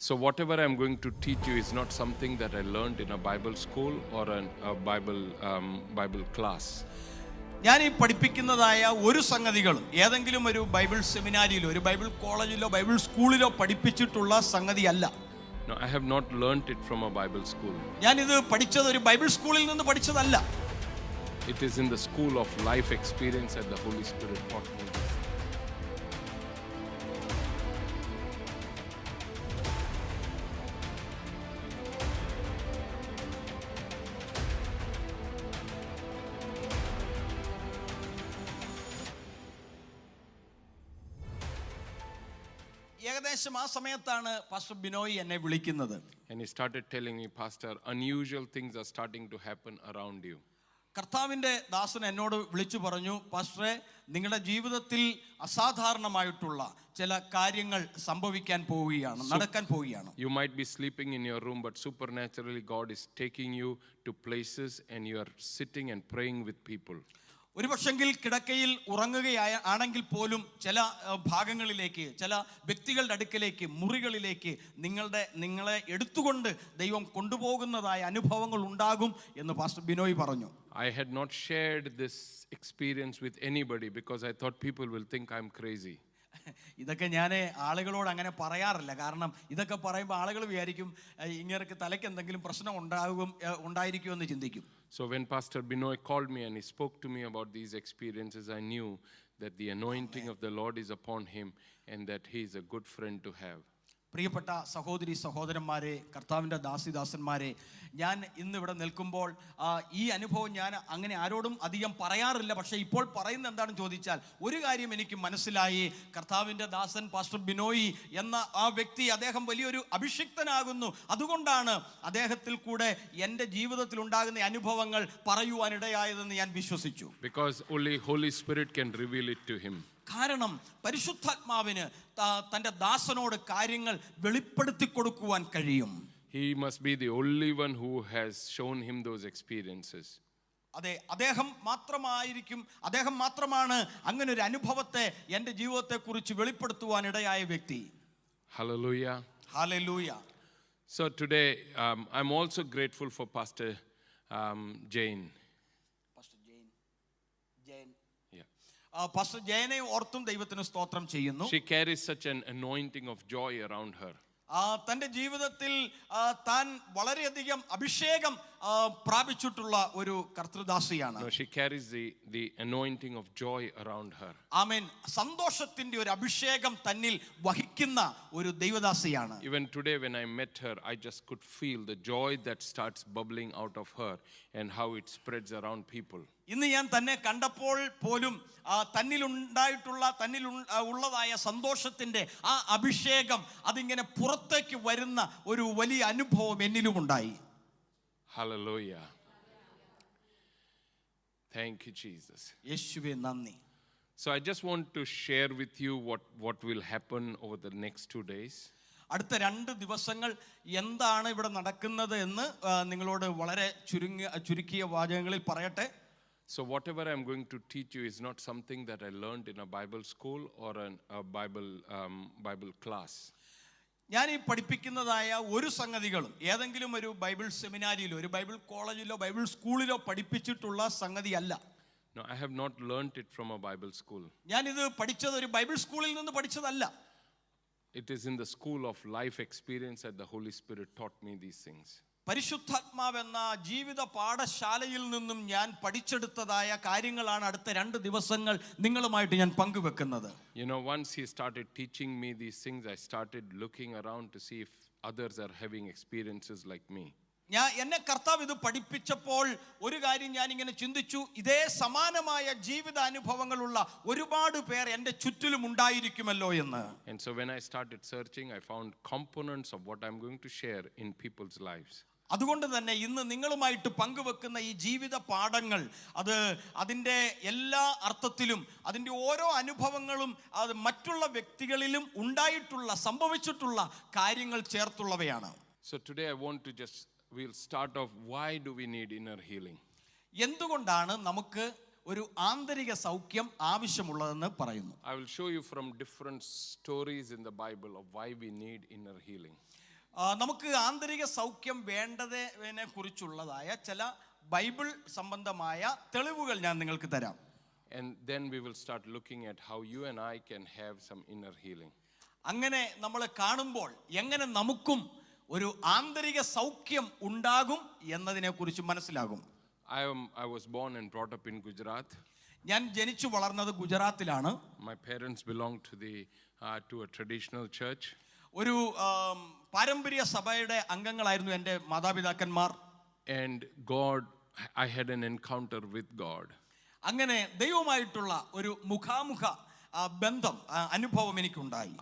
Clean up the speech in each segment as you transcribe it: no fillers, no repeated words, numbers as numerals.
So whatever I'm going to teach you is not something that I learned in a Bible school or a Bible class. ഞാൻ ഈ പഠിപ്പിക്കുന്നതായ ഒരു സംഗതികളും ഏതെങ്കിലും ഒരു Bible സെമിനാരിയിലോ ഒരു ബൈബിൾ കോളേജിലോ ബൈബിൾ സ്കൂളിലോ പഠിപ്പിച്ചിട്ടുള്ള സംഗതിയല്ല. No, I have not learned it from a Bible school. ഞാൻ ഇത് പഠിച്ചത് ഒരു ബൈബിൾ സ്കൂളിൽ നിന്ന് പഠിച്ചതല്ല. It is in the school of life experience that the Holy Spirit taught me. ഏകദേശം ആ സമയത്താണ് പാസ്റ്റർ ബിനോയ് എന്നെ വിളിക്കുന്നത്. And he started telling me, Pastor, unusual things are starting to happen around you. കർത്താവിൻ്റെ ദാസൻ എന്നോട് വിളിച്ചു പറഞ്ഞു, പാസ്റ്ററെ, നിങ്ങളുടെ ജീവിതത്തിൽ അസാധാരണമായിട്ടുള്ള ചില കാര്യങ്ങൾ സംഭവിക്കാൻ പോവുകയാണ്, നടക്കാൻ പോവുകയാണ്. You might be sleeping in your room, but supernaturally God is taking you to places and you are sitting and praying with people. ഒരു പക്ഷെങ്കിൽ കിടക്കയിൽ ആണെങ്കിൽ പോലും ചില ഭാഗങ്ങളിലേക്ക്, ചില വ്യക്തികളുടെ അടുക്കലേക്ക്, മുറികളിലേക്ക് നിങ്ങളെ എടുത്തുകൊണ്ട് ദൈവം കൊണ്ടുപോകുന്നതായ അനുഭവങ്ങൾ ഉണ്ടാകും എന്ന് പാസ്റ്റർ ബിനോയ് പറഞ്ഞു. I had not shared this experience with anybody because I thought people will think I'm crazy. ഇതൊക്കെ ഞാൻ ആളുകളോട് അങ്ങനെ പറയാറില്ല. കാരണം ഇതൊക്കെ പറയുമ്പോൾ ആളുകൾ വിചാരിക്കും ഇങ്ങനെയൊക്കെ തലയ്ക്ക് എന്തെങ്കിലും പ്രശ്നം ഉണ്ടായിരിക്കുമെന്ന് ചിന്തിക്കും. So when Pastor Binoy called me and he spoke to me about these experiences, I knew that the anointing of the Lord is upon him and that he is a good friend to have. പ്രിയപ്പെട്ട സഹോദരി സഹോദരന്മാരെ, കർത്താവിൻ്റെ ദാസിദാസന്മാരെ, ഞാൻ ഇന്നിവിടെ നിൽക്കുമ്പോൾ ഈ അനുഭവം ഞാൻ അങ്ങനെ ആരോടും അധികം പറയാറില്ല. പക്ഷേ ഇപ്പോൾ പറയുന്നത് എന്താണെന്ന് ചോദിച്ചാൽ ഒരു കാര്യം എനിക്ക് മനസ്സിലായി. കർത്താവിൻ്റെ ദാസൻ പാസ്റ്റർ ബിനോയ് എന്ന ആ വ്യക്തി, അദ്ദേഹം വലിയൊരു അഭിഷിക്തനാകുന്നു. അതുകൊണ്ടാണ് അദ്ദേഹത്തിൽ കൂടെ എൻ്റെ ജീവിതത്തിൽ ഉണ്ടാകുന്ന അനുഭവങ്ങൾ പറയുവാനിടയായതെന്ന് ഞാൻ വിശ്വസിച്ചു. Because only Holy Spirit can reveal it to him. കാരണം പരിശുദ്ധാത്മാവിന് തൻ്റെ ദാസനോട് കാര്യങ്ങൾ വെളിപ്പെടുത്തി കൊടുക്കുവാൻ കഴിയും. He must be the only one who has shown him those experiences. അതെ, അദ്ദേഹം മാത്രമാണ് അങ്ങനെ ഒരു അനുഭവത്തെ എൻ്റെ ജീവിതത്തെക്കുറിച്ച് വെളിപ്പെടുത്തുവാൻ ഇടയായ വ്യക്തി. Hallelujah. Hallelujah. So today I'm also grateful for Pastor Jane. Pastor ജയനെ ഓർത്തും ദൈവത്തിന് സ്തോത്രം ചെയ്യുന്നു. She carries such an anointing of joy around her. തൻ്റെ ജീവിതത്തിൽ താൻ വളരെയധികം അഭിഷേകം പ്രാപിച്ചിട്ടുള്ള ഒരു കർത്തൃദാസിയാണ്. No, she carries the anointing of joy around her. ആമേൻ. സന്തോഷത്തിന്റെ ഒരു അഭിഷേകം തന്നിൽ വഹിക്കുന്ന ഒരു ദൈവദാസിയാണ്. Even today when I met her, I just could feel the joy that starts bubbling out of her and how it spreads around people. ഇന്ന് ഞാൻ തന്നെ കണ്ടപ്പോൾ പോലും ഉള്ളതായ സന്തോഷത്തിന്റെ ആ അഭിഷേകം അതിങ്ങനെ പുറത്തേക്ക് വരുന്ന ഒരു വലിയ അനുഭവം എന്നിലും ഉണ്ടായി. Hallelujah. Thank you, Jesus. യേശുവേ നന്ദി. So I just want to share with you what will happen over the next 2 days. അടുത്ത 2 ദിവസങ്ങൾ എന്താണ് ഇവിടെ നടക്കുന്നത് എന്ന് നിങ്ങളോട് വളരെ ചുരുക്കിയ വാചകങ്ങളിൽ പറയട്ടെ. So whatever I'm going to teach you is not something that I learned in a Bible school or a Bible class. ഞാൻ ഈ പഠിപ്പിക്കുന്നതായ ഒരു സംഗതികളും ഏതെങ്കിലും ഒരു ബൈബിൾ സെമിനാരിയിലോ ഒരു ബൈബിൾ കോളേജിലോ ബൈബിൾ സ്കൂളിലോ പഠിപ്പിച്ചിട്ടുള്ള സംഗതിയല്ല. No, I have not learned it from a Bible school. ഞാൻ ഇത് പഠിച്ചത് ഒരു ബൈബിൾ സ്കൂളിൽ നിന്ന് പഠിച്ചതല്ല. It is in the school of life experience that the Holy Spirit taught me these things. പരിശുദ്ധാത്മാവെന്ന ജീവിത പാഠശാലയിൽ നിന്നും ഞാൻ പഠിച്ചെടുത്തതായ കാര്യങ്ങളാണ് അടുത്ത 2 ദിവസങ്ങൾ നിങ്ങളുമായിട്ട് ഞാൻ പങ്കുവെക്കുന്നത്. You know, once he started teaching me these things, I started looking around to see if others are having experiences like me. എന്നെ കർത്താവ് ഇത് പഠിപ്പിച്ചപ്പോൾ ഒരു കാര്യം ഞാൻ ഇങ്ങനെ ചിന്തിച്ചു, ഇതേ സമാനമായ ജീവിത അനുഭവങ്ങളുള്ള ഒരുപാട് പേർ എൻ്റെ ചുറ്റിലും ഉണ്ടായിരിക്കുമല്ലോ എന്ന്. And so when I started searching, I found components of what I'm going to share in people's lives. അതുകൊണ്ട് തന്നെ ഇന്ന് നിങ്ങളുമായിട്ട് പങ്കുവെക്കുന്ന ഈ ജീവിത പാഠങ്ങൾ അതിൻ്റെ എല്ലാ അർത്ഥത്തിലും അതിൻ്റെ ഓരോ അനുഭവങ്ങളും അത് മറ്റുള്ള വ്യക്തികളിലും സംഭവിച്ചിട്ടുള്ള കാര്യങ്ങൾ ചേർത്തുള്ളവയാണ്. So today I want to we'll start off, why do we need inner healing? എന്തുകൊണ്ടാണ് നമുക്ക് ഒരു ആന്തരിക സൗഖ്യം ആവശ്യമുള്ളതെന്ന് പറയുന്നു. I will show you from different stories in the Bible of why we need inner healing. നമുക്ക് ആന്തരിക സൗഖ്യം വേണ്ടതിനെ കുറിച്ചുള്ളതായ ചില ബൈബിൾ സംബന്ധമായ തെളിവുകൾ ഞാൻ നിങ്ങൾക്ക് തരാം. And then we will start looking at how you and I can have some inner healing. അങ്ങനെ നമ്മൾ കാണുമ്പോൾ എങ്ങനെ നമുക്കും ഒരു ആന്തരിക സൗഖ്യം ഉണ്ടാകും എന്നതിനെ കുറിച്ച് മനസ്സിലാകും. I was born and brought up in Gujarat. ഞാൻ ജനിച്ചു വളർന്നത് ഗുജറാത്തിലാണ്. My parents belonged to a traditional church. ഒരു പാരമ്പര്യ സഭയുടെ അംഗങ്ങളായിരുന്നു എൻ്റെ മാതാപിതാക്കന്മാർ. And I had an encounter with God. അങ്ങനെ ദൈവവുമായിട്ടുള്ള ഒരു മുഖാമുഖ ബന്ധം അനുഭവം എനിക്കുണ്ടായി.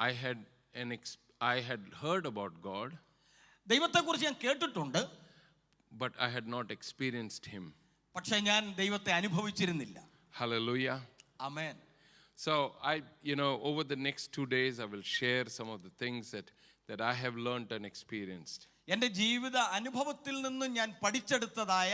I had heard about God, ദൈവത്തെക്കുറിച്ച് ഞാൻ കേട്ടിട്ടുണ്ട്, but I had not experienced him. പക്ഷേ ഞാൻ ദൈവത്തെ അനുഭവിച്ചിരുന്നില്ല. Hallelujah. Amen. So over the next 2 days I will share some of the things that I have learned and experienced. എൻ്റെ ജീവിത അനുഭവത്തിൽ നിന്നും ഞാൻ പഠിച്ചെടുത്തതായ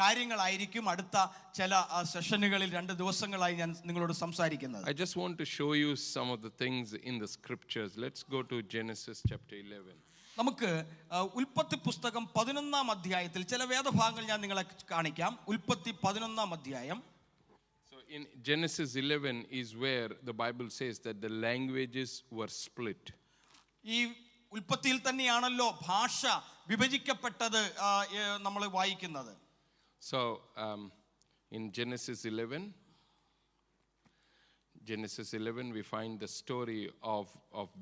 കാര്യങ്ങളായിരിക്കും അടുത്ത ചില സെഷനുകളിൽ 2 ദിവസങ്ങളായി ഞാൻ നിങ്ങളോട് സംസാരിക്കുന്നത്. I just want to show you some of the things in the scriptures. Let's go to Genesis chapter 11. നമുക്ക് ഉൽപ്പത്തി പുസ്തകം 11-ാം അധ്യായത്തിൽ ചില വേദഭാഗങ്ങൾ ഞാൻ നിങ്ങളെ കാണിക്കാം. ഉൽപ്പത്തി 11-ാം അധ്യായം. So in Genesis 11 is where the Bible says that the languages were split. ഈ ഉൽപ്പത്തിയിൽ തന്നെയാണല്ലോ ഭാഷ വിഭജിക്കപ്പെട്ടത് നമ്മൾ വായിക്കുന്നത്. So in Genesis 11 we find the story of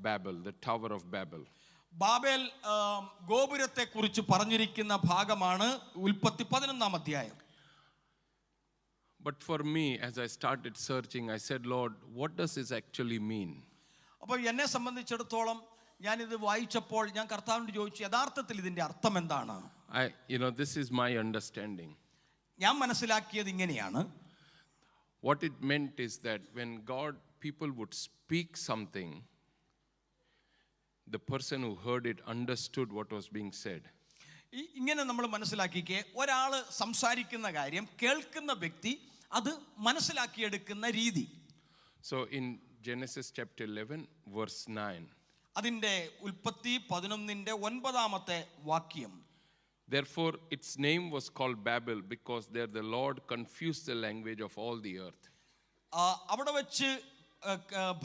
Babel, the Tower of Babel. Babel ഗോപുരത്തെ കുറിച്ച് പറഞ്ഞിരിക്കുന്ന ഭാഗമാണ് ഉൽപ്പത്തി 11-ാം അധ്യായം. But for me, as I started searching, I said, Lord, what does this actually mean? അപ്പോൾ എന്നെ സംബന്ധിച്ചിടത്തോളം ഞാനിത് വായിച്ചപ്പോൾ ഞാൻ കർത്താവിനോട് ചോദിച്ചു, യഥാർത്ഥത്തിൽ ഇതിന്റെ അർത്ഥം എന്താണ്? This is my understanding. ഞാൻ മനസ്സിലാക്കിയത് ഇങ്ങനെയാണ്. What it meant is that when people would speak something, the person who heard it understood what was being said. ഇങ്ങനെ നമ്മൾ മനസ്സിലാക്കിക്കേ, ഒരാള് സംസാരിക്കുന്ന കാര്യം കേൾക്കുന്ന വ്യക്തി അത് മനസ്സിലാക്കിയെടുക്കുന്ന രീതി. So in Genesis chapter 11 verse 9, അതിന്റെ ഉൽപ്പത്തി 11-ന്റെ 9-ാമത്തെ വാക്യം. Therefore its name was called Babel, because there the Lord confused the language of all the earth. അവിടെ വെച്ച്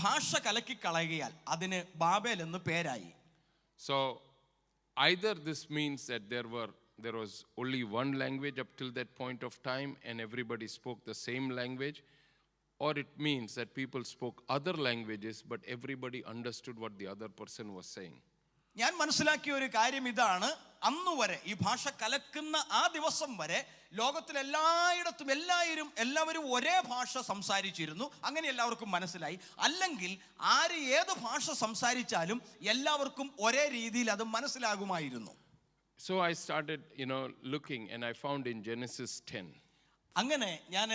ഭാഷ കലക്കി കളയുകയാൽ അതിന് ബാബേൽ എന്ന് പേരായി. So either this means that there was only one language up till that point of time and everybody spoke the same language, or it means that people spoke other languages but everybody understood what the other person was saying. ഞാൻ മനസ്സിലാക്കിയ ഒരു കാര്യം ഇതാണ്, അന്നു വരെ ഈ ഭാഷ കലക്കുന്ന ആ ദിവസം വരെ ലോകത്തിലെല്ലായിടത്തും എല്ലാവരും ഒരേ ഭാഷ സംസാരിച്ചിരുന്നു. അങ്ങനെ എല്ലാവർക്കും മനസ്സിലായി. അല്ലെങ്കിൽ ആര് ഏത് ഭാഷ സംസാരിച്ചാലും എല്ലാവർക്കും ഒരേ രീതിയിൽ അത് മനസ്സിലാകുമായിരുന്നു. So I started looking, and I found in Genesis 10. അങ്ങനെ ഞാൻ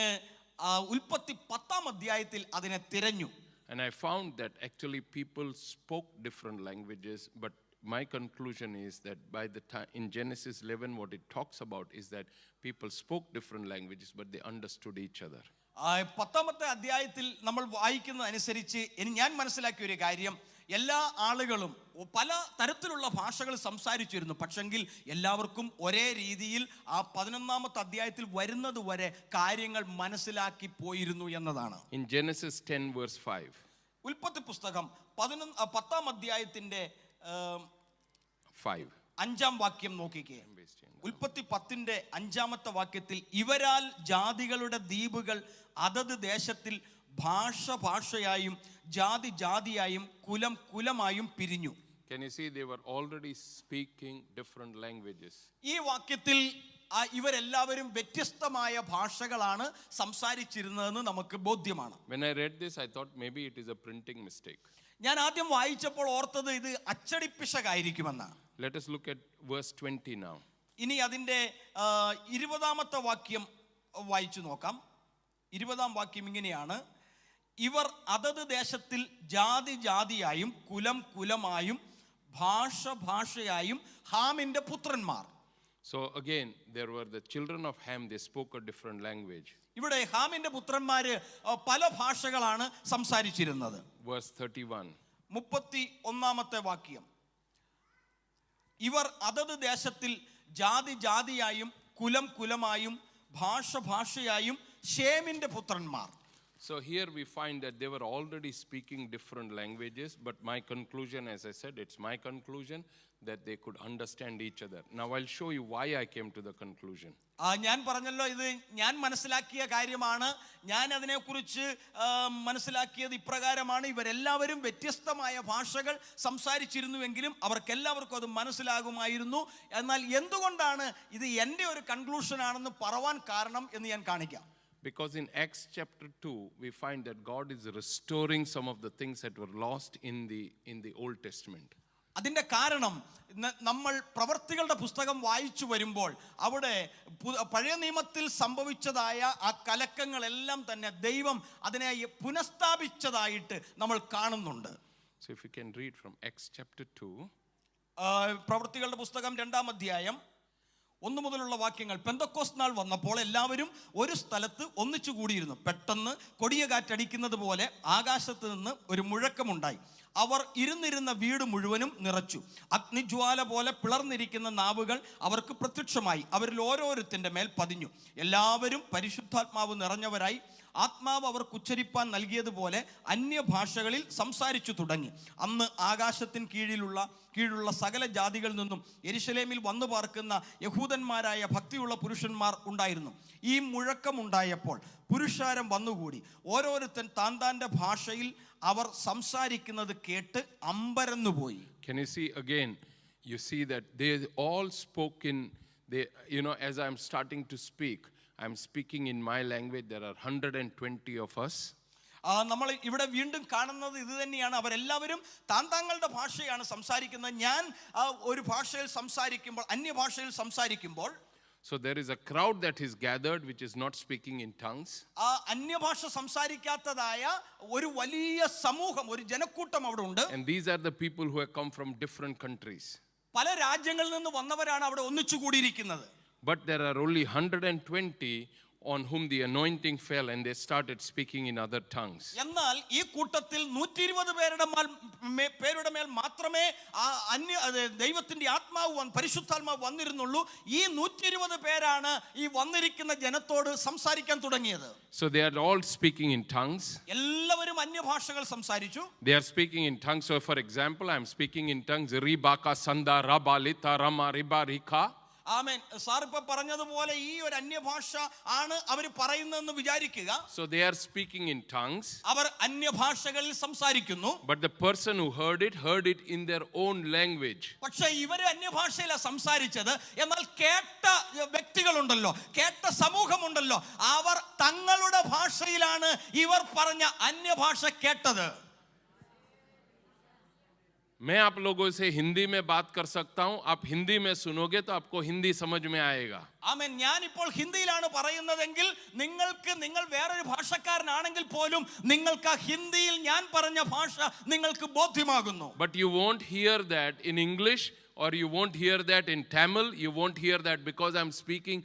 ഉൽപ്പത്തി 10-ാം അധ്യായത്തിൽ അതിനെ തിരഞ്ഞു. And I found that actually people spoke different languages, but my conclusion is that by the time in Genesis 11 what it talks about is that people spoke different languages but they understood each other. 10-ാമത്തെ അധ്യായത്തിൽ നമ്മൾ വായിക്കുന്നതനുസരിച്ച് ഞാൻ മനസ്സിലാക്കിയ ഒരു കാര്യം, എല്ലാ ആളുകളും പല തരത്തിലുള്ള ഭാഷകൾ സംസാരിച്ചിരുന്നു, പക്ഷെങ്കിൽ എല്ലാവർക്കും ഒരേ രീതിയിൽ ആ 11-ാമത്തെ അധ്യായത്തിൽ വരുന്നത് വരെ കാര്യങ്ങൾ മനസ്സിലാക്കി പോയിരുന്നു എന്നതാണ്. In Genesis 10 verse 5, ഉൽപ്പത്തി പുസ്തകം 10-ാം അധ്യായത്തിന്റെ 5-ാം വാക്യം നോക്കിക്കേ. ഉൽപ്പത്തി 10-ന്റെ 5-ാമത്തെ വാക്യത്തിൽ, ഇവരാൽ ജാതികളുടെ ദ്വീപുകൾ അതത് ദേശത്തിൽ ഭാഷയായും ജാതി ജാതിയായും കുലം കുലമായും പിരിഞ്ഞു. Can you see they were already speaking different languages? ഈ വാക്യത്തിൽ ഇവരെല്ലാവരും വ്യത്യസ്തമായ ഭാഷകളാണ് സംസാരിച്ചിരുന്നതെന്ന് നമുക്ക് ബോധ്യമാണ്. When I read this, I thought maybe it is a printing mistake. ഞാൻ ആദ്യം വായിച്ചപ്പോൾ ഓർത്തത് ഇത് അച്ചടിപ്പിശകായിരിക്കുമെന്നാണ്. Let us look at verse 20 now. ഇനി അതിന്റെ 20-ാമത്തെ വാക്യം വായിച്ചു നോക്കാം. 20-ാം വാക്യം ഇങ്ങനെയാണ്, ഇവർ അതത് ദേശത്തിൽ ജാതി ജാതിയായും കുലം കുലമായും ഭാഷയായും ഹാമിന്റെ പുത്രന്മാർ. So again there were the children of Ham, they spoke a different language. ഇവിടെ ഹാമിന്റെ പുത്രന്മാര് പല ഭാഷകളാണ് സംസാരിച്ചിരുന്നത്. Verse 31, 31-ാമത്തെ വാക്യം, ഇവർ അതത് ദേശത്തിൽ ജാതി ജാതിയായും കുലം കുലമായും ഭാഷ ഭാഷയായും ഷേമിന്റെ പുത്രന്മാർ. So here we find that they were already speaking different languages, but my conclusion, as I said, it's my conclusion that they could understand each other. Now I'll show you why I came to the conclusion. ഞാൻ പറഞ്ഞല്ലോ, ഇത് ഞാൻ മനസ്സിലാക്കിയ കാര്യമാണ്. ഞാൻ അതിനെക്കുറിച്ച് മനസ്സിലാക്കിയത് ഇപ്രകാരമാണ്: ഇവരെല്ലാവരും വ്യത്യസ്തമായ ഭാഷകൾ സംസാരിച്ചിരുന്നുവെങ്കിലും അവർക്കെല്ലാവർക്കും അത് മനസ്സിലാകുമായിരുന്നു. എന്നാൽ എന്തുകൊണ്ടാണ് ഇത് എൻ്റെ ഒരു കൺക്ലൂഷൻ ആണെന്ന് പറവാൻ കാരണം എന്ന് ഞാൻ കാണിക്കാം. Because in Acts chapter 2, we find that God is restoring some of the things that were lost in the Old Testament. അതിൻ്റെ കാരണം നമ്മൾ പ്രവർത്തികളുടെ പുസ്തകം വായിച്ചു വരുമ്പോൾ അവിടെ പഴയ നിയമത്തിൽ സംഭവിച്ചതായ ആ കലക്കങ്ങളെല്ലാം തന്നെ ദൈവം അതിനെ പുനഃസ്ഥാപിച്ചതായിട്ട് നമ്മൾ കാണുന്നുണ്ട്. So if you can read from Acts chapter 2. പ്രവർത്തികളുടെ പുസ്തകം 2-ാം അധ്യായം 1 മുതലുള്ള വാക്യങ്ങൾ. പെന്തക്കോസ്ത് നാൾ വന്നപ്പോൾ എല്ലാവരും ഒരു സ്ഥലത്ത് ഒന്നിച്ചു കൂടിയിരുന്നു. പെട്ടെന്ന് കൊടിയ കാറ്റടിക്കുന്നത് പോലെ ആകാശത്ത് നിന്ന് ഒരു മുഴക്കമുണ്ടായി. അവർ ഇരുന്നിരുന്ന വീട് മുഴുവനും നിറച്ചു. അഗ്നിജ്വാല പോലെ പിളർന്നിരിക്കുന്ന നാവുകൾ അവർക്ക് പ്രത്യക്ഷമായി. അവരിൽ ഓരോരുത്തൻ്റെ മേൽ പതിഞ്ഞു. എല്ലാവരും പരിശുദ്ധാത്മാവ് നിറഞ്ഞവരായി ആത്മാവ് അവർക്ക് ഉച്ചരിപ്പാൻ നൽകിയതുപോലെ അന്യഭാഷകളിൽ സംസാരിച്ചു തുടങ്ങി. അന്ന് ആകാശത്തിന് കീഴിലുള്ള സകല ജാതികളിൽ നിന്നും യെരുശലേമിൽ വന്നു പാർക്കുന്ന യഹൂദന്മാരായ ഭക്തിയുള്ള പുരുഷന്മാർ ഉണ്ടായിരുന്നു. ഈ മുഴക്കമുണ്ടായപ്പോൾ പുരുഷാരം വന്നുകൂടി. ഓരോരുത്തൻ താന്താന്റെ ഭാഷയിൽ അവർ സംസാരിക്കുന്നത് കേട്ട് അമ്പരന്നുപോയി. Can you see again? You see that they all spoke in, as I'm starting to speak, I'm speaking in my language. There are 120 of us. നമ്മൾ ഇവിടെ വീണ്ടും കാണുന്നത് ഇത് തന്നെയാണ്. അവരെല്ലാവരും താങ്കളുടെ ഭാഷയാണ് സംസാരിക്കുന്നത്. ഞാൻ ഒരു ഭാഷയിൽ സംസാരിക്കുമ്പോൾ, അന്യഭാഷയിൽ സംസാരിക്കുമ്പോൾ, so there is a crowd that is gathered which is not speaking in tongues. അന്യഭാഷ സംസാരിക്കാത്തതായ ഒരു വലിയ സമൂഹം, ഒരു ജനക്കൂട്ടം അവിടെ ഉണ്ട്. And these are the people who have come from different countries. പല രാജ്യങ്ങളിൽ നിന്ന് വന്നവരാണ് അവിടെ ഒന്നിച്ചു കൂടിയിരിക്കുന്നത്. But there are only 120 on whom the anointing fell and they started speaking in other tongues. എന്നാൽ ഈ കൂട്ടത്തിൽ 120 പേരുടെ മേൽ മാത്രമേ ദൈവത്തിന്റെ ആത്മാവ് പരിശുദ്ധാത്മാവ് വന്നിരുന്നുള്ളൂ. ഈ 120 പേരാണ് ഈ വന്നിരിക്കുന്ന ജനത്തോട് സംസാരിക്കാൻ തുടങ്ങിയത്. So they are all speaking in tongues. എല്ലാവരും അന്യഭാഷകൾ സംസാരിച്ചു. They are speaking in tongues. So for example, I am speaking in tongues. Ribaka sanda rabalita rama ribarika. Amen. Sir ഇപ്പൊ പറഞ്ഞതുപോലെ ഈ ഒരു അന്യഭാഷ ആണ് അവർ പറയുന്നതെന്ന് വിചാരിക്കുക. So they are speaking in tongues. അവർ അന്യഭാഷകളിൽ സംസാരിക്കുന്നു. But the person who heard it in their own language. പക്ഷേ ഇവര് അന്യഭാഷയിലാണ് സംസാരിച്ചത്. എന്നാൽ കേട്ട വ്യക്തികളുണ്ടല്ലോ, കേട്ട സമൂഹമുണ്ടല്ലോ, അവർ തങ്ങളുടെ ഭാഷയിലാണ് ഇവർ പറഞ്ഞ അന്യഭാഷ കേട്ടത്. मैं आप लोगों से हिंदी में बात कर सकता हूं. आप हिंदी में सुनोगे तो आपको हिंदी समझ में आएगा. ആമേൻ. ഞാൻ ഇപ്പോൾ ഹിന്ദിയിലാണ് പറയുന്നതെങ്കിൽ നിങ്ങൾ വേറൊരു ഭാഷക്കാരനാണെങ്കിൽ പോലും നിങ്ങൾക്ക് ഹിന്ദിയിൽ ഞാൻ പറഞ്ഞ ഭാഷ നിങ്ങൾക്ക് ബോധ്യമാകുന്നു. But you won't hear that in English, or you won't hear that in Tamil. You won't hear that because I'm speaking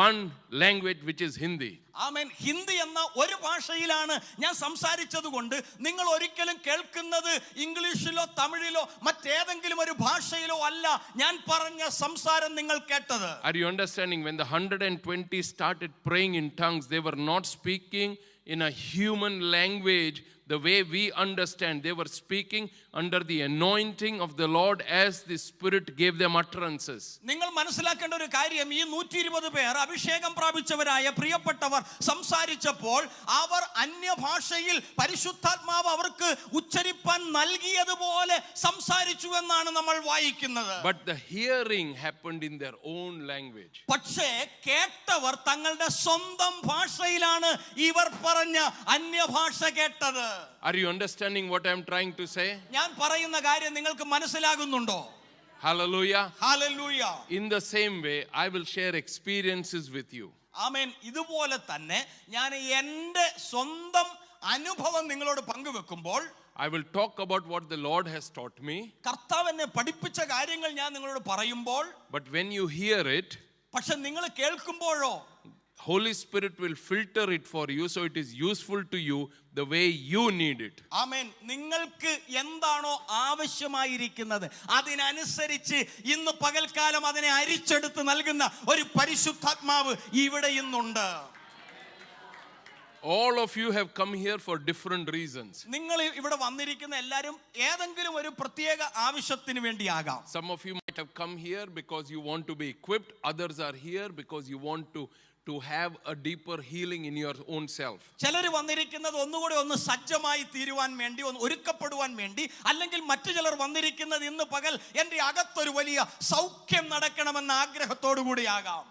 one language which is Hindi. ആമേൻ. ഹിന്ദി എന്ന ഒരു ഭാഷയിലാണ് ഞാൻ സംസാരിച്ചത് കൊണ്ട് നിങ്ങൾ ഒരിക്കലും കേൾക്കുന്നത് ഇംഗ്ലീഷിലോ തമിഴിലോ മറ്റേതെങ്കിലും ഒരു ഭാഷയിലോ അല്ല ഞാൻ പറഞ്ഞ സംസാരം നിങ്ങൾ കേട്ടത്. Are you understanding? When the 120 started praying in tongues, they were not speaking in a human language the way we understand. They were speaking under the anointing of the Lord as the Spirit gave them utterances. നിങ്ങൾ മനസ്സിലാക്കേണ്ട ഒരു കാര്യം, ഈ 120 പേർ അഭിഷേകം പ്രാപിച്ചവരായ പ്രിയപ്പെട്ടവർ സംസാരിച്ചപ്പോൾ അവർ അന്യഭാഷയിൽ പരിശുദ്ധാത്മാവ് അവർക്ക് ഉച്ചരിപ്പാൻ നൽകിയതുപോലെ സംസാരിച്ചു എന്നാണ് നമ്മൾ വായിക്കുന്നത്. But the hearing happened in their own language. പക്ഷേ കേട്ടവർ തങ്ങളുടെ സ്വന്തം ഭാഷയിലാണ് ഇവർ പറഞ്ഞ അന്യഭാഷ കേട്ടത്. Are you understanding what I am trying to say? ഞാൻ പറയുന്ന കാര്യം നിങ്ങൾക്ക് മനസ്സിലാകുന്നുണ്ടോ? Hallelujah. Hallelujah. In the same way, I will share experiences with you. ആമേൻ. ഇതുപോലെ തന്നെ ഞാൻ എൻ്റെ സ്വന്തം അനുഭവം നിങ്ങളോട് പങ്കുവെക്കുമ്പോൾ I will talk about what the Lord has taught me. കർത്താവ് എന്നെ പഠിപ്പിച്ച കാര്യങ്ങൾ ഞാൻ നിങ്ങളോട് പറയുമ്പോൾ, But when you hear it, പക്ഷെ നിങ്ങൾ കേൾക്കുമ്പോഴോ, Holy Spirit will filter it for you so it is useful to you the way you need it. ആമേൻ. നിങ്ങൾക്ക് എന്താണോ ആവശ്യമായിരിക്കുന്നത് അതിനനുസരിച്ച് ഇന്ന് പകൽക്കാലം അതിനെ അരിച്ചെടുത്ത് നൽകുന്ന ഒരു പരിശുദ്ധാത്മാവ് ഇവിടെ ഇന്നുണ്ട്. All of you have come here for different reasons. നിങ്ങൾ ഇവിടെ വന്നിരിക്കുന്ന എല്ലാവരും ഏതെങ്കിലും ഒരു പ്രത്യേക ആവശ്യത്തിന് വേണ്ടിയാകാം. Some of you might have come here because you want to be equipped. Others are here because you want to have a deeper healing in your own self. ചിലർ വന്നിരിക്കുന്നത് ഒന്നുകൂടി ഒന്ന് സജ്ജമായി തീരുവാൻ വേണ്ടി, ഒന്ന് ഒരുക്കപ്പെടുവാൻ വേണ്ടി, അല്ലെങ്കിൽ മറ്റു ചിലർ വന്നിരിക്കുന്നത് ഇന്ന് പകൽ എൻ്റെ അകത്തൊരു വലിയ സൗഖ്യം നടക്കണമെന്ന ആഗ്രഹത്തോടു കൂടിയാകാം.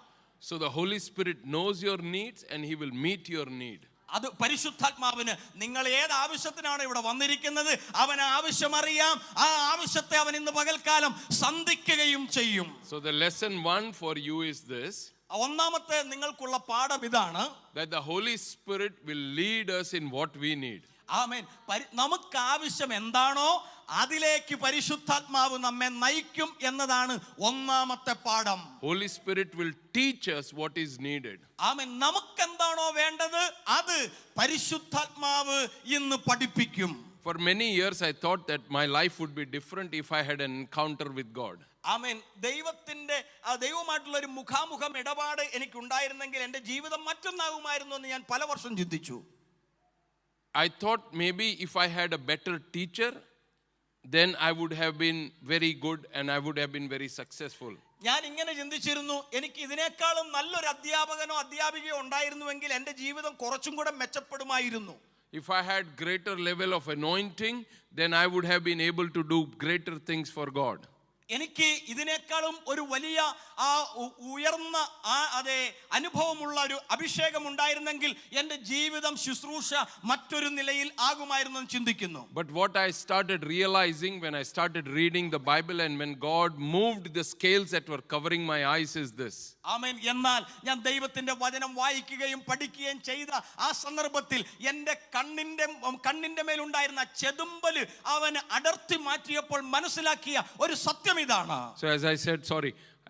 So the Holy Spirit knows your needs and he will meet your need. അത് പരിശുദ്ധാത്മാവിന് നിങ്ങൾ ഏത് ആവശ്യത്തിനാണ് ഇവിടെ വന്നിരിക്കുന്നത് അവന് ആവശ്യമറിയാം. ആ ആവശ്യത്തെ അവൻ ഇന്ന് പകൽക്കാലം സന്ധിക്കുകയും ചെയ്യും. So the lesson 1 for you is this. ഒന്നാമത്തെ നിങ്ങൾക്കുള്ള പാഠം ഇതാണ്, that the Holy Spirit will lead us in what we need. ആമേൻ. നമുക്ക് ആവശ്യം എന്താണോ അതിലേക്ക് പരിശുദ്ധാത്മാവ് നമ്മെ നയിക്കും എന്നതാണ് ഒന്നാമത്തെ പാഠം. Holy Spirit will teach us what is needed. ആമേൻ. നമുക്ക് എന്താണോ വേണ്ടത് അത് പരിശുദ്ധാത്മാവ് ഇന്ന് പഠിപ്പിക്കും. For many years I thought that my life would be different if I had an encounter with God. ആമേൻ. ദൈവമായിട്ടുള്ള ഒരു മുഖാമുഖം ഇടപാട് എനിക്ക് ഉണ്ടായിരുന്നെങ്കിൽ എൻ്റെ ജീവിതം മറ്റൊന്നാകുമായിരുന്നു എന്ന് ഞാൻ പല വർഷം ചിന്തിച്ചു. I thought maybe if I had a better teacher, then I would have been very good and I would have been very successful. ഞാൻ ഇങ്ങനെ ചിന്തിച്ചിരുന്നു, എനിക്ക് ഇതിനേക്കാളും നല്ലൊരു അധ്യാപകനോ അധ്യാപികയോ ഉണ്ടായിരുന്നുവെങ്കിൽ എൻ്റെ ജീവിതം കുറച്ചും കൂടെ മെച്ചപ്പെടുമായിരുന്നു. If I had greater level of anointing, then I would have been able to do greater things for God. എനിക്ക് ഇതിനേക്കാളും ഒരു വലിയ ഉയർന്ന അതേ അനുഭവമുള്ള ഒരു അഭിഷേകം ഉണ്ടായിരുന്നെങ്കിൽ എൻ്റെ ജീവിതം ശുശ്രൂഷ മറ്റൊരു നിലയിൽ ആകുമായിരുന്നു എന്ന് ചിന്തിക്കുന്നു. But what I started realizing when I started reading the Bible and when God moved the scales that were covering my eyes is this. ആമേൻ. എന്നാൽ ഞാൻ ദൈവത്തിന്റെ വചനം വായിക്കുകയും പഠിക്കുകയും ചെയ്ത ആ സന്ദർഭത്തിൽ എൻ്റെ കണ്ണിന്റെ മേലുണ്ടായിരുന്ന ചെതുമ്പല് അവൻ അടർത്തി മാറ്റിയപ്പോൾ മനസ്സിലാക്കിയ ഒരു സത്യം ഇതാണ്. So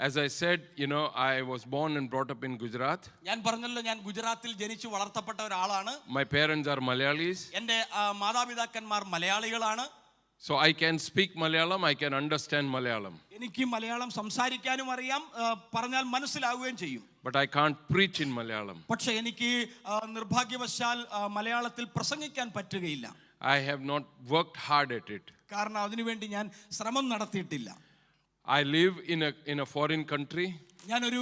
as I said, you know, I was born and brought up in Gujarat. ഞാൻ പറഞ്ഞല്ലോ, ഞാൻ ഗുജറാത്തിൽ ജനിച്ചു വളർത്തപ്പെട്ട ഒരാളാണ്. My parents are Malayalis. എൻ്റെ മാതാപിതാക്കന്മാർ മലയാളികളാണ്. So I can speak Malayalam, I can understand Malayalam. എനിക്ക് മലയാളം സംസാരിക്കാനും അറിയാം, പറഞ്ഞാൽ മനസ്സിലാവുകയും ചെയ്യും. But I can't preach in Malayalam. പക്ഷേ എനിക്ക് നിർഭാഗ്യവശാൽ മലയാളത്തിൽ പ്രസംഗിക്കാൻ പറ്റുകയില്ല. I have not worked hard at it. കാരണം അതിനുവേണ്ടി ഞാൻ ശ്രമം നടത്തിയിട്ടില്ല. I live in a foreign country. ഞാനൊരു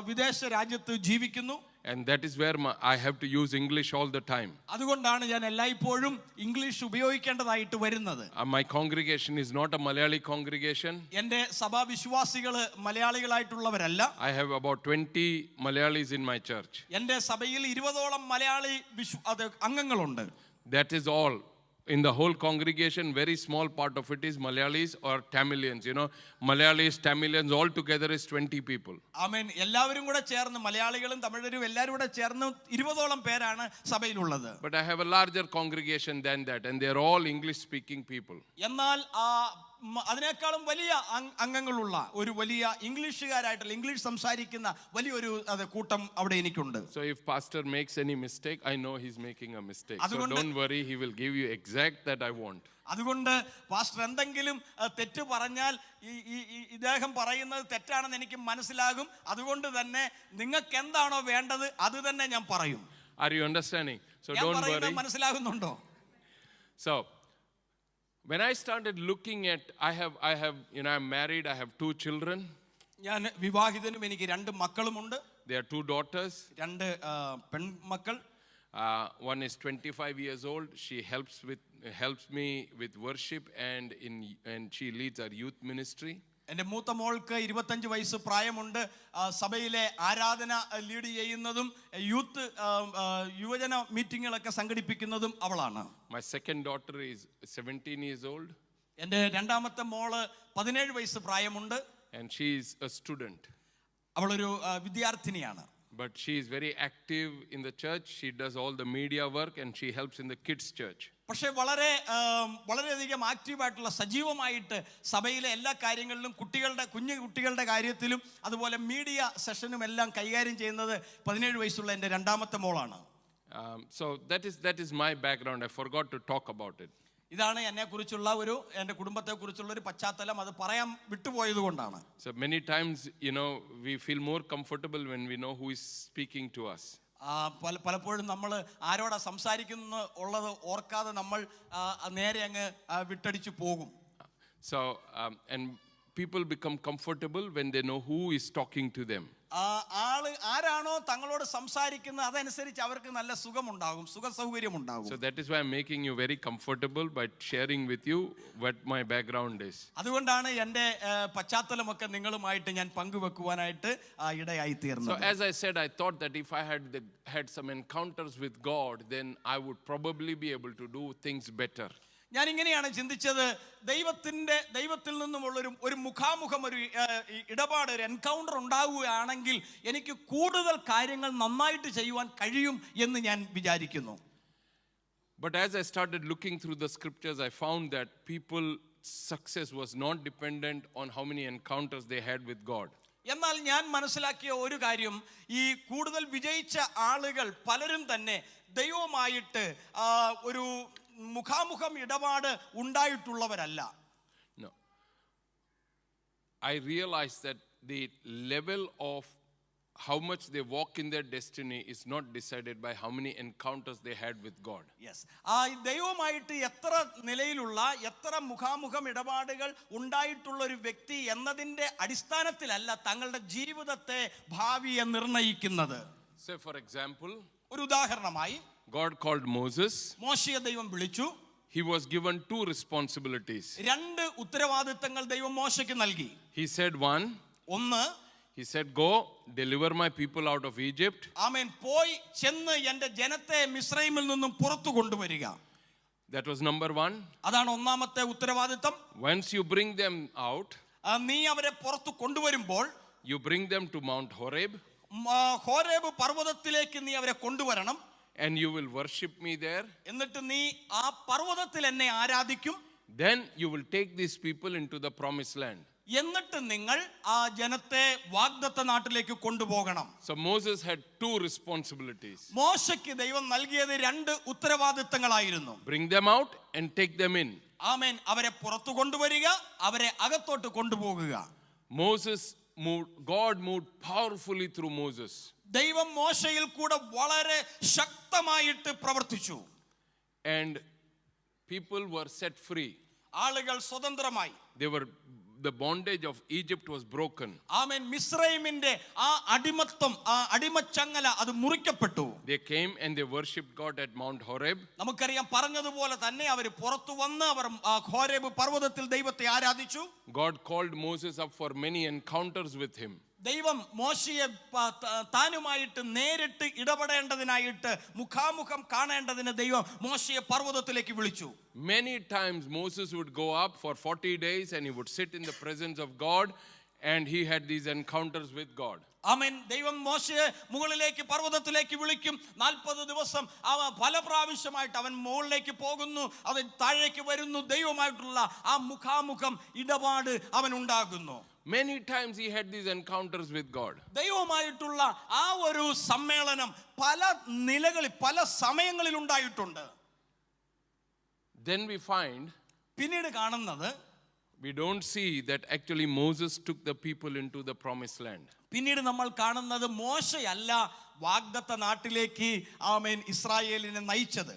വിദേശ രാജ്യത്ത് ജീവിക്കുന്നു. And that is where I have to use English all the time. അതുകൊണ്ടാണ് ഞാൻ എല്ലായ്പ്പോഴും ഇംഗ്ലീഷ് ഉപയോഗിക്കേണ്ടതായിട്ട് വരുന്നത്. My congregation is not a Malayali congregation. എൻ്റെ സഭാ വിശ്വാസികൾ മലയാളികളായിട്ടുള്ളവരല്ല. I have about 20 Malayalis in my church. എൻ്റെ സഭയിൽ 20ഓളം Malayali അംഗങ്ങളുണ്ട്. That is all. In the whole congregation, very small part of it is Malayalis or Tamilians. You know, Malayalis, Tamilians, all together is 20 people. ആമേൻ. എല്ലാവരും കൂടെ ചേർന്ന്, മലയാളികളും തമിഴരും എല്ലാവരും കൂടെ ചേർന്ന് 20ഓളം പേരാണ് സഭയിലുള്ളത്. But I have a larger congregation than that, and they are all English-speaking people. എന്നാൽ അതിനേക്കാളും വലിയ അംഗങ്ങളുള്ള ഒരു വലിയ ഇംഗ്ലീഷുകാരായിട്ടുള്ള ഇംഗ്ലീഷ് സംസാരിക്കുന്ന വലിയൊരു കൂട്ടം അവിടെ എനിക്കുണ്ട്. So if pastor makes any mistake, I know he's making a mistake. So don't worry, he will give you exact that I want. അതുകൊണ്ട് പാസ്റ്റർ എന്തെങ്കിലും തെറ്റ് പറഞ്ഞാൽ ഇദ്ദേഹം പറയുന്നത് തെറ്റാണെന്ന് എനിക്ക് മനസ്സിലാകും. അതുകൊണ്ട് തന്നെ നിങ്ങൾക്ക് എന്താണോ വേണ്ടത് അത് തന്നെ ഞാൻ പറയും. Are you understanding? So don't worry. മനസ്സിലാകുന്നുണ്ടോ? So when I started looking at, I have, you know, I'm married, I have 2 children. ഞാൻ വിവാഹിതനും എനിക്ക് 2 മക്കളുമുണ്ട്. They are 2 daughters. 2 പെൺമക്കൾ. One is 25 years old. She helps me with worship and she leads our youth ministry. എൻ്റെ മൂത്ത മോൾക്ക് 25 വയസ്സ് പ്രായമുണ്ട്. സഭയിലെ ആരാധന ലീഡ് ചെയ്യുന്നതും യൂത്ത് യുവജന മീറ്റിങ്ങുകളൊക്കെ സംഘടിപ്പിക്കുന്നതും അവളാണ്. My second daughter is 17 years old. എൻ്റെ രണ്ടാമത്തെ മോള് 17 വയസ്സ് പ്രായമുണ്ട്. And she is a student. അവളൊരു വിദ്യാർത്ഥിനിയാണ്. But she is very active in the church. She does all the media work and she helps in the kids' church. പക്ഷെ വളരെയധികം ആക്റ്റീവായിട്ടുള്ള സജീവമായിട്ട് സഭയിലെ എല്ലാ കാര്യങ്ങളിലും കുഞ്ഞു കുട്ടികളുടെ കാര്യത്തിലും അതുപോലെ മീഡിയ സെഷനും എല്ലാം കൈകാര്യം ചെയ്യുന്നത് 17 വയസ്സുള്ള എൻ്റെ രണ്ടാമത്തെ മോളാണ്. So that is my background. I forgot to talk about it. ഇതാണ് എന്നെക്കുറിച്ചുള്ള എൻ്റെ കുടുംബത്തെക്കുറിച്ചുള്ള ഒരു പശ്ചാത്തലം. അത് പറയാൻ വിട്ടുപോയത് കൊണ്ടാണ്. So many times, we feel more comfortable when we know who is speaking to us. പലപ്പോഴും നമ്മൾ ആരോടാ സംസാരിക്കുന്നു ഉള്ളത് ഓർക്കാതെ നമ്മൾ നേരെ അങ്ങ് വിട്ടടിച്ചു പോകും. So and people become comfortable when they know who is talking to them. ആരാണോ തങ്ങളോട് സംസാരിക്കുന്നത് അതനുസരിച്ച് അവർക്ക് നല്ല സുഖമുണ്ടാകും, സുഖസൗകര്യം ഉണ്ടാകും. So that is why I'm making you very comfortable by sharing with you what my background is. അതുകൊണ്ടാണ് എൻ്റെ പശ്ചാത്തലമൊക്കെ നിങ്ങളുമായിട്ട് ഞാൻ പങ്കുവെക്കുവാനായിട്ട് ഇടയായി തീർന്നത്. So as I said, I thought that if I had some encounters with God, then I would probably be able to do things better. ഞാൻ ഇങ്ങനെയാണ് ചിന്തിച്ചത്, ദൈവത്തിൽ നിന്നുമുള്ള ഒരു മുഖാമുഖം, ഒരു ഇടപാട്, ഒരു എൻകൗണ്ടർ ഉണ്ടാവുകയാണെങ്കിൽ എനിക്ക് കൂടുതൽ കാര്യങ്ങൾ നന്നായിട്ട് ചെയ്യുവാൻ കഴിയും എന്ന് ഞാൻ വിചാരിക്കുന്നു. But as I started looking through the scriptures, I found that people's success was not dependent on how many encounters they had with God. എന്നാൽ ഞാൻ മനസ്സിലാക്കിയ ഒരു കാര്യം, ഈ കൂടുതൽ വിജയിച്ച ആളുകൾ പലരും തന്നെ ദൈവവുമായിട്ട് ഒരു മുഖാമുഖം ഇടപാട് ഉണ്ടായിട്ടുള്ളവരല്ല. No. I realized that the level of how much they walk in their destiny is not decided by how many encounters they had with God. Yes. ദൈവവുമായിട്ട് എത്ര നിലയിലുള്ള എത്ര മുഖാമുഖം ഇടപാടുകൾ ഉണ്ടായിട്ടുള്ള ഒരു വ്യക്തി എന്നതിൻ്റെ അടിസ്ഥാനത്തിലല്ല തങ്ങളുടെ ജീവിതത്തെ ഭാവിയെ നിർണ്ണയിക്കുന്നത്. Say for example, ഒരു ഉദാഹരണമായി, God called Moses. മോശയെ ദൈവം വിളിച്ചു. He was given 2 responsibilities. 2 ഉത്തരവാദിത്തങ്ങൾ ദൈവം മോശയ്ക്ക് നൽകി. He said ഒന്ന്, he said, go deliver my people out of Egypt. ആമേൻ. പോയി ചെന്ന് എൻ്റെ ജനത്തെ മിസ്രൈമിൽ നിന്നും പുറത്തു കൊണ്ടുവരിക. That was number 1. അതാണ് ഒന്നാമത്തെ ഉത്തരവാദിത്തം. Once you bring them out, നീ അവരെ പുറത്തു കൊണ്ടുവരുമ്പോൾ, you bring them to Mount Horeb. Horeb പർവ്വതത്തിലേക്ക് നീ അവരെ കൊണ്ടുവരണം. And you will worship me there. എന്നിട്ട് നീ ആ പർവ്വതത്തിൽ എന്നെ ആരാധിക്കും. Then you will take these people into the promised land. എന്നിട്ട് നിങ്ങൾ ആ ജനത്തെ വാഗ്ദത്ത നാട്ടിലേക്ക് കൊണ്ടുപോകണം. So Moses had 2 responsibilities. മോശയ്ക്ക് ദൈവം നൽകിയത് 2 ഉത്തരവാദിത്തങ്ങളായിരുന്നു. Bring them out and take them in. ആമേൻ. അവരെ പുറത്തു കൊണ്ടുവരിക, അവരെ അകത്തോട്ട് കൊണ്ടുപോകുക. God moved powerfully through Moses. ദൈവം മോശയിൽ കൂടെ വളരെ ശക്തമായിട്ട് പ്രവർത്തിച്ചു. And people were set free. ആളുകൾ സ്വതന്ത്രമായി. The bondage of Egypt was broken. ആമേൻ. മിസ്രൈമിന്റെ ആ അടിമത്തം, ആ അടിമച്ചങ്ങല അത് മുറിക്കപ്പെട്ടു. They came and they worshipped God at Mount Horeb. നമുക്കറിയാം, പറഞ്ഞതുപോലെ തന്നെ അവർ പുറത്തു വന്ന് അവർ ഹോരേബ് പർവ്വതത്തിൽ ദൈവത്തെ ആരാധിച്ചു. God called Moses up for many encounters with him. ദൈവം മോശയെ താനുമായിട്ട് നേരിട്ട് ഇടപെടേണ്ടതിനായിട്ട്, മുഖാമുഖം കാണേണ്ടതിന് ദൈവം മോശയെ പർവ്വതത്തിലേക്ക് വിളിച്ചു. Many times Moses would go up for 40 days and he would sit in the presence of God and he had these encounters with God. ആമേൻ. ദൈവം മോശയെ മുകളിലേക്ക് പർവ്വതത്തിലേക്ക് വിളിക്കും. 40 ദിവസം പല പ്രാവശ്യമായിട്ട് അവൻ മുകളിലേക്ക് പോകുന്നു, അവൻ താഴേക്ക് വരുന്നു. ദൈവമായിട്ടുള്ള ആ മുഖാമുഖം ഇടപാട് അവൻ ഉണ്ടാകുന്നു. Many times he had these encounters with God. ദൈവമായിട്ടുള്ള ആ ഒരു സമ്മേളനം പല നിലകളിൽ പല സമയങ്ങളിൽ ഉണ്ടായിട്ടുണ്ട്. Then we find, പിന്നീട് കാണുന്നത്, we don't see that actually Moses took the people into the promised land. പിന്നീട് നമ്മൾ കാണുന്നത് മോശയല്ല വാഗ്ദത്ത നാട്ടിലേക്ക് ആമേൻ ഇസ്രായേലിനെ നയിച്ചത്.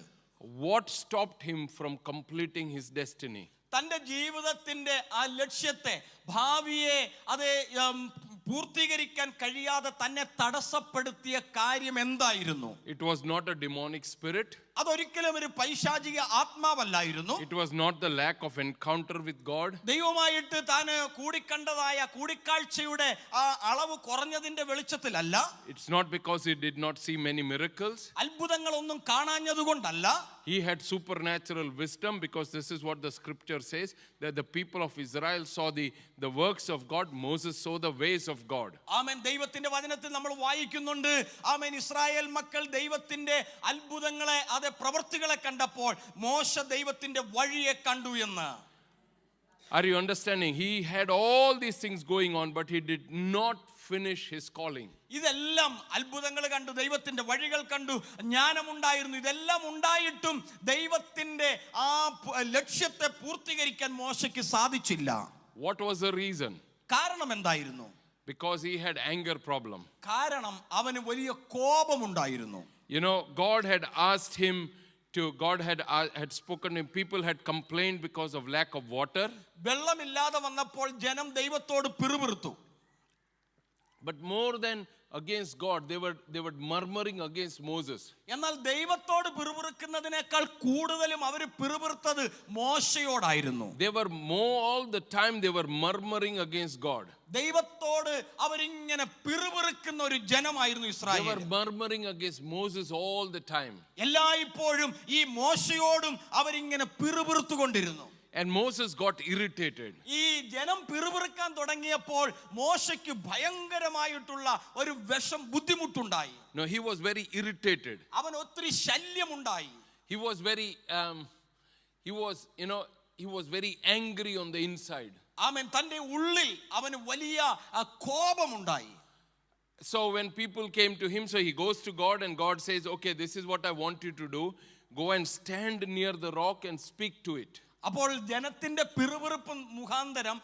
What stopped him from completing his destiny? തന്റെ ജീവിതത്തിന്റെ ആ ലക്ഷ്യത്തെ, ഭാവിയെ അത് പൂർത്തീകരിക്കാൻ കഴിയാതെ തന്നെ തടസ്സപ്പെടുത്തിയ കാര്യം എന്തായിരുന്നു? It was not a demonic spirit. അതൊരിക്കലും ഒരു പൈശാചിക ആത്മാവല്ലായിരുന്നു. It was not the lack of encounter with God. ദൈവമായിട്ട് താന് കൂടിക്കണ്ടതായ കൂടിക്കാഴ്ചയുടെ ആ അളവ് കുറഞ്ഞതിന്റെ വെളിച്ചത്തിലല്ല. It's not because he did not see many miracles. അത്ഭുതങ്ങളൊന്നും കാണാഞ്ഞതുകൊണ്ടല്ല. He had supernatural wisdom, because this is what the scripture says, that the people of Israel saw the works of God. Moses saw the ways of God. ആമേൻ. ദൈവത്തിന്റെ വചനത്തിൽ നമ്മൾ വായിക്കുന്നുണ്ട്, ആമേൻ, Israel മക്കൾ ദൈവത്തിന്റെ അത്ഭുതങ്ങളെ അതെ പ്രവൃത്തികളെ കണ്ടപ്പോൾ മോശ ദൈവത്തിന്റെ വഴിയെ കണ്ടു എന്ന്. Are you understanding? He had all these things going on, but he did not finish his calling. ഇതെല്ലാം അത്ഭുതങ്ങൾ കണ്ടു, ദൈവത്തിന്റെ വഴികൾ കണ്ടു, ജ്ഞാനമുണ്ടായിരുന്നു, ഇതെല്ലാം ഉണ്ടായിട്ടും ദൈവത്തിന്റെ ആ ലക്ഷ്യത്തെ പൂർത്തീകരിക്കാൻ മോശയ്ക്ക് സാധിച്ചില്ല. What was the reason? കാരണം എന്തായിരുന്നു? Because he had anger problem. കാരണം അവന് വലിയ കോപമുണ്ടായിരുന്നു. You know, God had asked him to, God had spoken to him. People had complained because of lack of water. വെള്ളമില്ലാതെ വന്നപ്പോൾ ജനം ദൈവത്തോട് പിറുപിറുത്തു. But more than against God, they were murmuring against Moses. എന്നാൽ ദൈവത്തോട് പിറുപിറുക്കുന്നതിനേക്കാൾ കൂടുതലും അവർ പിറുപിറുത്തത് മോശയോടായിരുന്നു. They were more, all the time they were murmuring against God. ദൈവത്തോട് അവരിങ്ങനെ പിറുപിറുക്കുന്ന ഒരു ജനമായിരുന്നു They Israel. were murmuring against Moses all the time. എല്ലായ്പ്പോഴും ഈ മോശയോടും അവരിങ്ങനെ പിറുപിറുത്തുകൊണ്ടിരുന്നു. And Moses got irritated. ഈ ജനം പിറുപിറുക്കാൻ തുടങ്ങിയപ്പോൾ മോശയ്ക്ക് ഭയങ്കരമായിട്ടുള്ള ഒരു ബുദ്ധിമുട്ടുണ്ടായി. No, he was very irritated. അവൻ ഒത്തിരി ശല്യമുണ്ടായി. He was very he was very angry on the inside. ആമേൻ. തന്റെ ഉള്ളിൽ അവന് വലിയ കോപമുണ്ടായി. So when people came to him, so he goes to God and God says, okay, this is what I want you to do. Go and stand near the rock and speak to it. അപ്പോൾ ജനത്തിന്റെ പിറുപിറുപ്പ് മുഖാന്തരം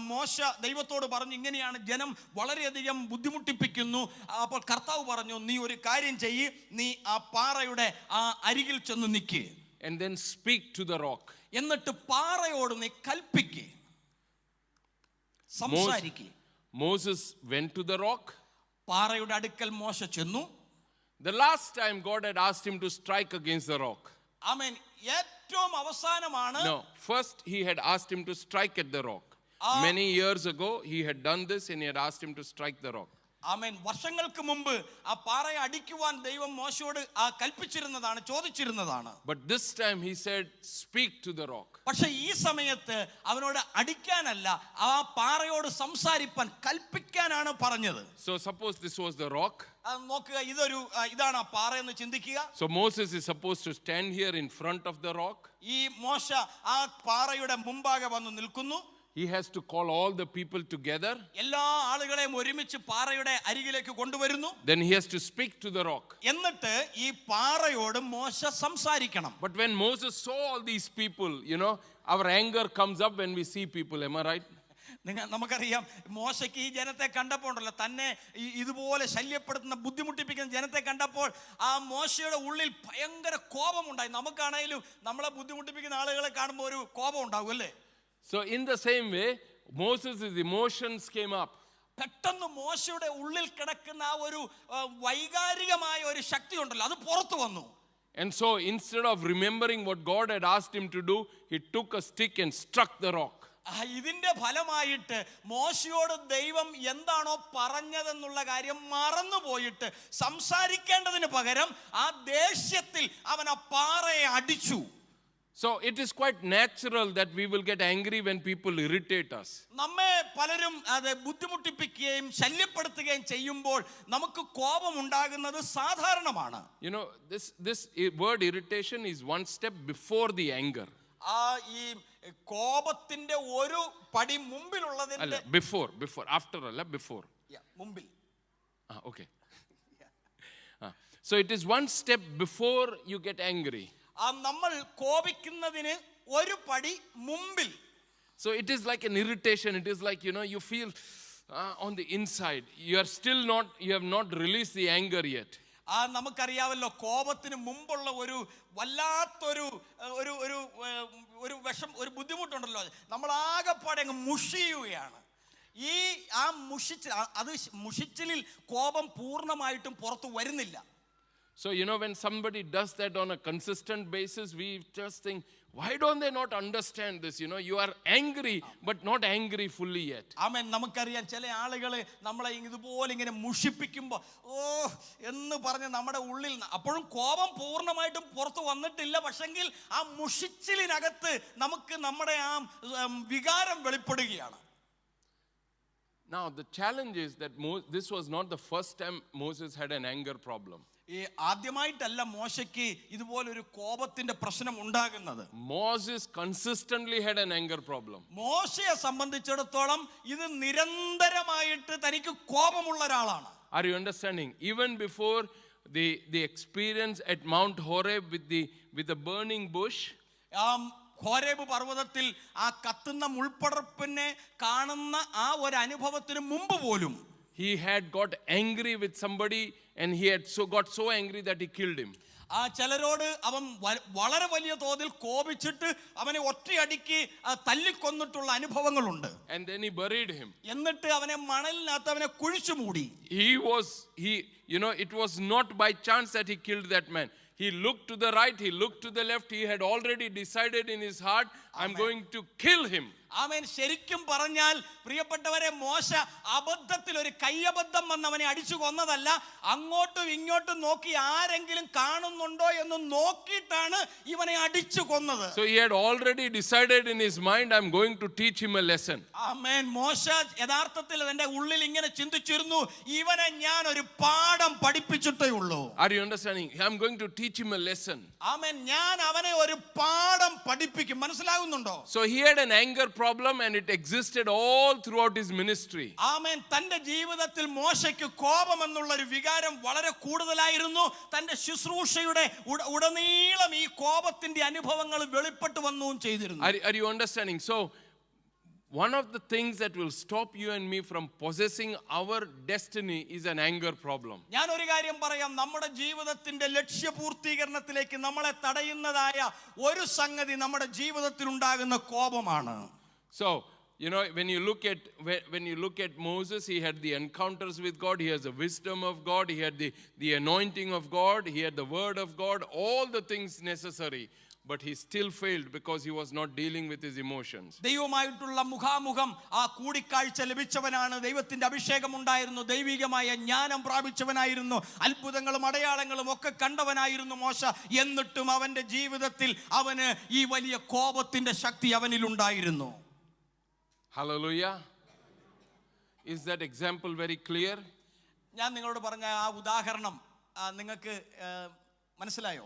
മോശ ദൈവത്തോട് പറഞ്ഞു, ഇങ്ങനെയാണ് ജനം വളരെയധികം ബുദ്ധിമുട്ടിപ്പിക്കുന്നു. അപ്പോൾ കർത്താവ് പറഞ്ഞു, നീ ഒരു കാര്യം ചെയ്യ്, നീ ആ പാറയുടെ ആ അരികിൽ ചെന്ന് നിൽക്ക്. And then speak to the rock. എന്നിട്ട് പാറയോട് നീ കൽപ്പിക്ക്, സംസാരിക്ക്. Moses went to the rock. പാറയുടെ അടുക്കൽ മോശ ചെന്നു. The last time God had asked him to strike against the rock. ആമേൻ. ഏറ്റവും അവസാനമാണ്. No, first he had asked him to strike at the rock. Many years ago he had done this and he had asked him to strike the rock. ആമേൻ. വർഷങ്ങൾക്ക് മുമ്പ് ആ പാറയെ അടിക്കുവാൻ ദൈവം മോശയോട് കൽപ്പിച്ചിരുന്നതാണ്, ചോദിച്ചിരുന്നതാണ്. But this time he said, speak to the rock. പക്ഷെ ഈ സമയത്ത് അവനോട് അടിക്കാനല്ല, ആ പാറയോട് സംസാരിപ്പാൻ കൽപ്പിക്കാനാണ് പറഞ്ഞത്. So suppose this was the rock. നോക്കുക, ഇതാണ് ആ പാറ എന്ന് ചിന്തിക്കുക. So Moses is supposed to stand here in front of the rock. ഈ മോശ ആ പാറയുടെ മുമ്പാകെ വന്ന് നിൽക്കുന്നു. He has to call all the people together. എല്ലാ ആളുകളെയും ഒരുമിച്ച് പാറയുടെ അരികിലേക്ക് കൊണ്ടുവരുന്നു. Then he has to speak to the rock. എന്നിട്ട് ഈ പാറയോട് മോശ സംസാരിക്കണം. But when Moses saw all these people, our anger comes up when we see people. Am I right? നമുക്കറിയാം, മോശയ്ക്ക് ഈ ജനത്തെ കണ്ടപ്പോൾ ഉണ്ടല്ലോ, തന്നെ ഇതുപോലെ ശല്യപ്പെടുത്തുന്ന ബുദ്ധിമുട്ടിപ്പിക്കുന്ന ജനത്തെ കണ്ടപ്പോൾ ആ മോശയുടെ ഉള്ളിൽ ഭയങ്കര കോപമുണ്ടായി. നമുക്കാണെങ്കിലും നമ്മളെ ബുദ്ധിമുട്ടിപ്പിക്കുന്ന ആളുകളെ കാണുമ്പോൾ ഒരു കോപം ഉണ്ടാവും അല്ലേ? So in the same way, Moses' emotions came up. പെട്ടെന്ന് മോശയുടെ ഉള്ളിൽ കിടക്കുന്ന ആ ഒരു വൈകാരികമായ ഒരു ശക്തി ഉണ്ടല്ലോ, അത് പുറത്തു വന്നു. And so instead of remembering what God had asked him to do, he took a stick and struck the rock. ഇതിന്റെ ഫലമായിട്ട് മോശയോട് ദൈവം എന്താണോ പറഞ്ഞതെന്നുള്ള കാര്യം മറന്നുപോയിട്ട് സംസാരിക്കേണ്ടതിന് പകരം ആ ദേഷ്യത്തിൽ അവൻ ആ പാറയെ അടിച്ചു. So it is quite natural that we will get angry when people irritate us. നമ്മെ പലരും അത് ബുദ്ധിമുട്ടിപ്പിക്കുകയും ശല്യപ്പെടുത്തുകയും ചെയ്യുമ്പോൾ നമുക്ക് കോപം ഉണ്ടാകുന്നത് സാധാരണമാണ്. This word irritation is one step before the anger. ഈ കോപത്തിന്റെ ഒരു പടി മുമ്പിലുള്ളതിന്റെ before after അല്ല before മുമ്പിൽ. Okay. So it is one step before you get angry. നമ്മൾ കോപിക്കുന്നതിന് ഒരു പടി മുമ്പിൽ. So it is like an irritation. It is like, you feel on the inside. You have not released the anger yet. നമുക്കറിയാമല്ലോ, കോപത്തിന് മുമ്പുള്ള ഒരു വല്ലാത്തൊരു ഒരു ഒരു ഒരു വിഷം, ഒരു ബുദ്ധിമുട്ടുണ്ടല്ലോ, നമ്മൾ ആകെപ്പാടെ അങ്ങ് മുഷിയുകയാണ്. ഈ ആ മുഷിച്ചിലിൽ കോപം പൂർണ്ണമായിട്ടും പുറത്തു വരുന്നില്ല. So when somebody does that on a consistent basis, we just think, why don't they not understand this? You are angry but not angry fully yet. ആമേൻ. നമുക്കറിയാം, ചില ആളുകൾ നമ്മളെ ഇതുപോലെ ഇങ്ങനെ മുഷിപ്പിക്കുമ്പോൾ എന്ന് പറഞ്ഞ് നമ്മുടെ ഉള്ളിൽ അപ്പോഴും കോപം പൂർണ്ണമായിട്ടും പുറത്തു വന്നിട്ടില്ല, പക്ഷെങ്കിൽ ആ മുഷിച്ചിലിനകത്ത് നമുക്ക് നമ്മുടെ ആ വികാരം വെളിപ്പെടുകയാണ്. Now the challenge is that this was not the first time Moses had an anger problem. ഈ ആദ്യമായിട്ടല്ല മോശയ്ക്ക് ഇതുപോലൊരു കോപത്തിന്റെ പ്രശ്നം ഉണ്ടാകുന്നത്. Moses consistently had an anger problem. മോശയെ സംബന്ധിച്ചിടത്തോളം ഇത് നിരന്തരമായിട്ട് തനിക്ക് കോപമുള്ള ഒരാളാണ്. Are you understanding? Even before the experience at Mount Horeb with the burning bush, Horeb പർവ്വതത്തിൽ ആ കത്തുന്ന മുൾപടർപ്പിനെ കാണുന്ന ആ ഒരു അനുഭവത്തിന് മുമ്പ് പോലും he had got angry with somebody and he had got so angry that he killed him. ആ ചിലരോട് അവൻ വളരെ വലിയ തോതിൽ കോപിച്ചിട്ട് അവനെ ഒറ്റയടിക്ക് തല്ലിക്കൊന്നിട്ടുള്ള അനുഭവങ്ങളുണ്ട്. And then he buried him. എന്നിട്ട് അവനെ മണലിനകത്ത് അവനെ കുഴിച്ചു മൂടി. It was not by chance that he killed that man. He looked to the right, he looked to the left. He had already decided in his heart, I'm going to kill him. ആമേൻ. ശരിക്കും പറഞ്ഞാൽ പ്രിയപ്പെട്ടവരെ, മോശ അബദ്ധത്തിൽ ഒരു കയ്യബദ്ധം വന്നവനെ അടിച്ചു കൊന്നതല്ല. അങ്ങോട്ടും ഇങ്ങോട്ടും നോക്കി ആരെങ്കിലും കാണുന്നുണ്ടോ എന്ന് നോക്കിയിട്ടാണ് ഇവനെ അടിച്ചു കൊന്നത്. So he had already decided in his mind, I'm going to teach him a lesson. ആമേൻ. മോശ യഥാർത്ഥത്തിൽ തന്റെ ഉള്ളിൽ ഇങ്ങനെ ചിന്തിച്ചിരുന്നു, ഇവനെ ഞാൻ ഒരു പാഠം പഠിപ്പിച്ചിട്ടേ ഉള്ളൂ. Are you understanding? I'm going to teach him a lesson. ആമേൻ. ഞാൻ അവനെ ഒരു പാഠം പഠിപ്പിക്കും. മനസ്സിലാകുന്നുണ്ടോ? So he had an anger problem and it existed all throughout his ministry. ആമേൻ. തന്റെ ജീവിതത്തിൽ മോശയ്ക്ക് കോപം എന്നുള്ള ഒരു വികാരം വളരെ കൂടുതലായിരുന്നു. തന്റെ ശുശ്രൂഷയുടെ ഉടനീളം ഈ കോപത്തിന്റെ അനുഭവങ്ങൾ വെളിപ്പെട്ടു വന്നും ചെയ്തിരുന്നു. Are you understanding? So one of the things that will stop you and me from possessing our destiny is an anger problem. ഞാൻ ഒരു കാര്യം പറയാം, നമ്മുടെ ജീവിതത്തിന്റെ ലക്ഷ്യപൂർത്തീകരണത്തിലേക്ക് നമ്മളെ തടയുന്നതായ ഒരു സംഗതി നമ്മുടെ ജീവിതത്തിൽ ഉണ്ടാകുന്ന കോപമാണ്. So, when you look at Moses, he had the encounters with God, he has the wisdom of God, he had the anointing of God, he had the word of God, all the things necessary. But he still failed because he was not dealing with his emotions. ദൈവമായിട്ടുള്ള മുഖാമുഖം ആ കൂടിക്കാഴ്ച ലഭിച്ചവനാണ്. ദൈവത്തിന്റെ അഭിഷേകം ഉണ്ടായിരുന്നു, ദൈവികമായ ജ്ഞാനം പ്രാപിച്ചവനായിരുന്നു, അത്ഭുതങ്ങളും അടയാളങ്ങളും ഒക്കെ കണ്ടവനായിരുന്നു മോശ. എന്നിട്ടും അവന്റെ ജീവിതത്തിൽ അവന് ഈ വലിയ കോപത്തിന്റെ ശക്തി അവനിൽ ഉണ്ടായിരുന്നു. Hallelujah. Is that example very clear? ഞാൻ നിങ്ങളോട് പറഞ്ഞ ആ ഉദാഹരണം നിങ്ങൾക്ക് മനസ്സിലായോ?